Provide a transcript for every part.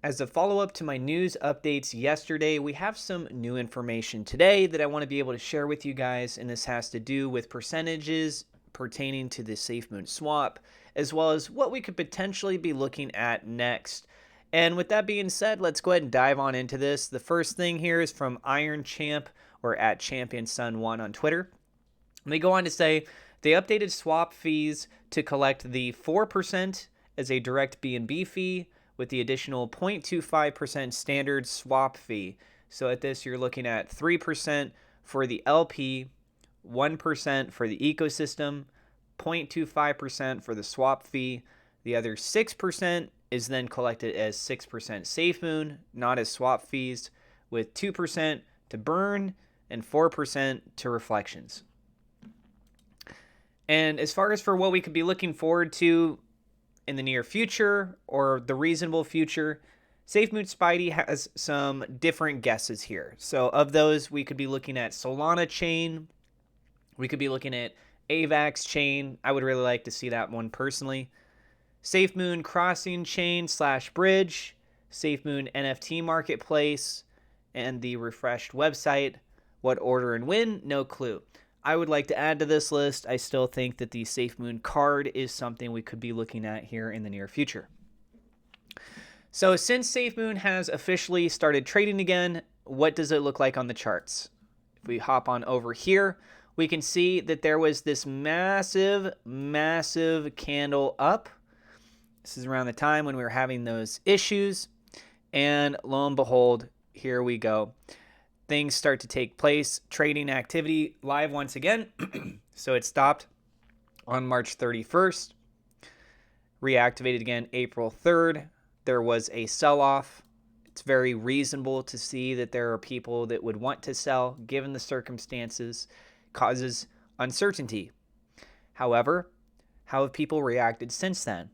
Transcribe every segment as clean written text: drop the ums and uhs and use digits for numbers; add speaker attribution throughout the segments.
Speaker 1: As a follow-up to my news updates yesterday, we have some new information today that I want to be able to share with you guys, and this has to do with percentages pertaining to the SafeMoon swap, as well as what we could potentially be looking at next. And with that being said, let's go ahead and dive on into this. The first thing here is from Iron Champ, or at ChampionSun1 on Twitter. And they go on to say they updated swap fees to collect the 4% as a direct BNB fee, with the additional 0.25% standard swap fee. So at this, you're looking at 3% for the LP, 1% for the ecosystem, 0.25% for the swap fee. The other 6% is then collected as 6% SafeMoon, not as swap fees, with 2% to burn and 4% to reflections. And as far as for what we could be looking forward to in the near future or the reasonable future, SafeMoon Spidey has some different guesses here. So of those, we could be looking at Solana chain. We could be looking at AVAX chain. I would really like to see that one personally. SafeMoon crossing chain / bridge, SafeMoon NFT marketplace, and the refreshed website. What order and when? No clue. I would like to add to this list. I still think that the SafeMoon card is something we could be looking at here in the near future. So since SafeMoon has officially started trading again, what does it look like on the charts? If we hop on over here, we can see that there was this massive candle up. This is around the time when we were having those issues. And lo and behold, here we go. Things start to take place, trading activity live once again. So it stopped on March 31st, reactivated again April 3rd. There was a sell-off. It's very reasonable to see that there are people that would want to sell given the circumstances, causes uncertainty. However, how have people reacted since then?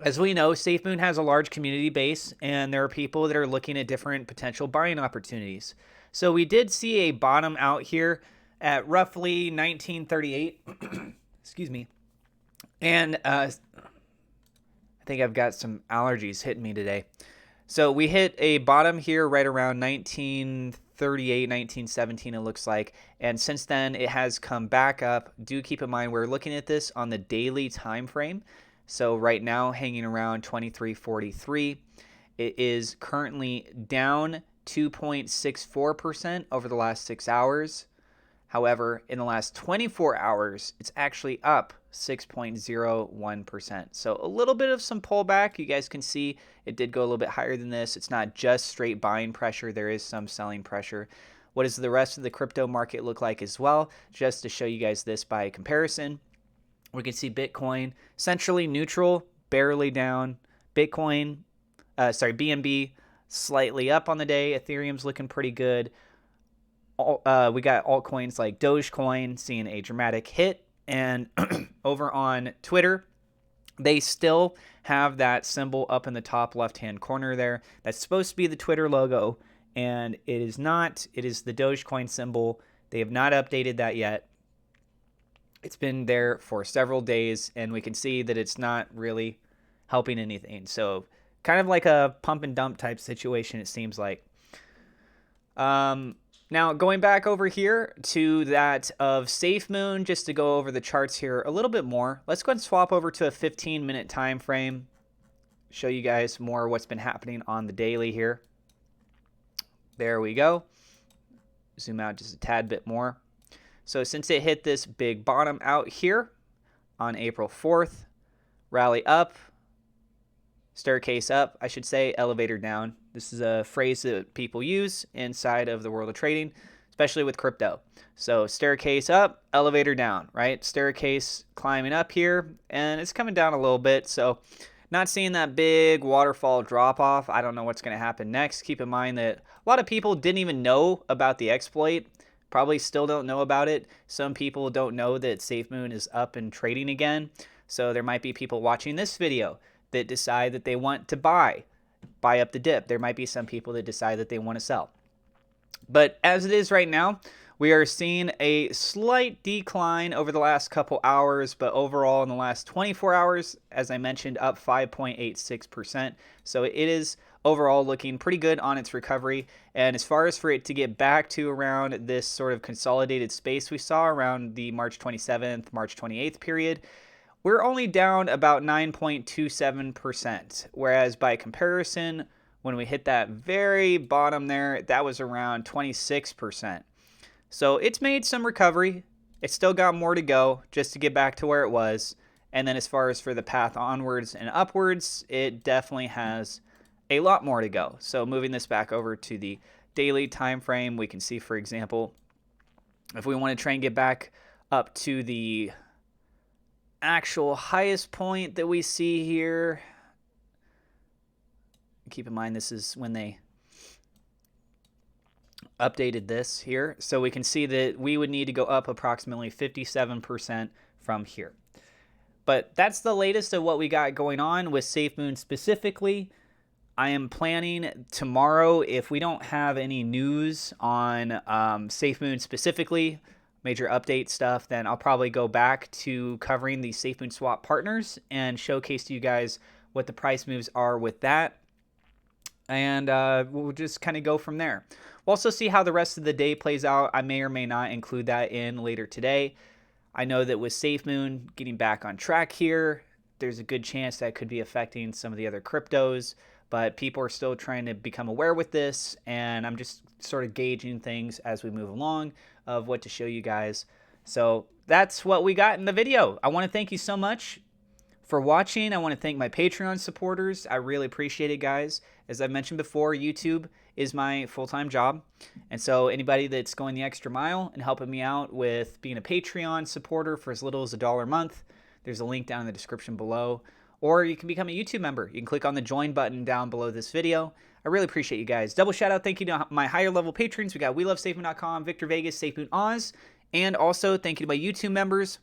Speaker 1: As we know, SafeMoon has a large community base, and there are people that are looking at different potential buying opportunities. So we did see a bottom out here at roughly 1938. Excuse me. And I think I've got some allergies hitting me today. So we hit a bottom here right around 1938, 1917, it looks like. And since then, it has come back up. Do keep in mind, we're looking at this on the daily time frame. So right now, hanging around 23.43. It is currently down 2.64% over the last 6 hours. However, in the last 24 hours, it's actually up 6.01%. So a little bit of some pullback. You guys can see it did go a little bit higher than this. It's not just straight buying pressure. There is some selling pressure. What does the rest of the crypto market look like as well? Just to show you guys this by comparison. We can see Bitcoin essentially neutral, barely down. BNB slightly up on the day. Ethereum's looking pretty good. We got altcoins like Dogecoin seeing a dramatic hit. And over on Twitter, they still have that symbol up in the top left-hand corner there. That's supposed to be the Twitter logo, and it is not. It is the Dogecoin symbol. They have not updated that yet. It's been there for several days, and we can see that it's not really helping anything. So kind of like a pump and dump type situation, it seems like. Now, going back over here to that of SafeMoon, just to go over the charts here a little bit more, let's go ahead and swap over to a 15-minute time frame, show you guys more what's been happening on the daily here. There we go. Zoom out just a tad bit more. So since it hit this big bottom out here on April 4th, rally up, staircase up, I should say, elevator down. This is a phrase that people use inside of the world of trading, especially with crypto. So staircase up, elevator down, right? Staircase climbing up here, and it's coming down a little bit. So not seeing that big waterfall drop off. I don't know what's going to happen next. Keep in mind that a lot of people didn't even know about the exploit. Probably still don't know about it. Some people don't know that SafeMoon is up and trading again. So there might be people watching this video that decide that they want to buy up the dip. There might be some people that decide that they want to sell. But as it is right now, we are seeing a slight decline over the last couple hours, but overall in the last 24 hours, as I mentioned, up 5.86%. So it is overall looking pretty good on its recovery. And as far as for it to get back to around this sort of consolidated space we saw around the March 27th, March 28th period, we're only down about 9.27%. Whereas by comparison, when we hit that very bottom there, that was around 26%. So it's made some recovery. It's still got more to go just to get back to where it was. And then as far as for the path onwards and upwards, it definitely has a lot more to go. So moving this back over to the daily time frame, we can see, for example, if we want to try and get back up to the actual highest point that we see here, keep in mind this is when they updated this here. So we can see that we would need to go up approximately 57% from here. But that's the latest of what we got going on with SafeMoon specifically. I am planning tomorrow, if we don't have any news on SafeMoon specifically, major update stuff, then I'll probably go back to covering the SafeMoon SWAP partners and showcase to you guys what the price moves are with that. And we'll just kind of go from there. We'll also see how the rest of the day plays out. I may or may not include that in later today. I know that with SafeMoon getting back on track here, there's a good chance that could be affecting some of the other cryptos, but people are still trying to become aware with this, and I'm just sort of gauging things as we move along of what to show you guys. So that's what we got in the video. I want to thank you so much for watching. I want to thank my Patreon supporters. I really appreciate it, guys. As I mentioned before, YouTube is my full-time job. And so anybody that's going the extra mile and helping me out with being a Patreon supporter for as little as $1 a month, there's a link down in the description below. Or you can become a YouTube member. You can click on the join button down below this video. I really appreciate you guys. Double shout out, thank you to my higher level patrons. We got WeLoveSafeMoon.com, Victor Vegas, SafeMoon Oz. And also thank you to my YouTube members.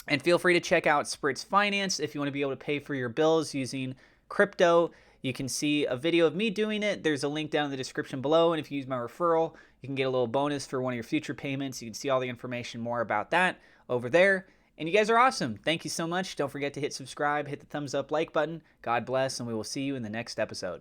Speaker 1: And feel free to check out Spritz Finance if you want to be able to pay for your bills using crypto. You can see a video of me doing it. There's a link down in the description below. And if you use my referral, you can get a little bonus for one of your future payments. You can see all the information more about that over there. And you guys are awesome. Thank you so much. Don't forget to hit subscribe, hit the thumbs up, like button. God bless, and we will see you in the next episode.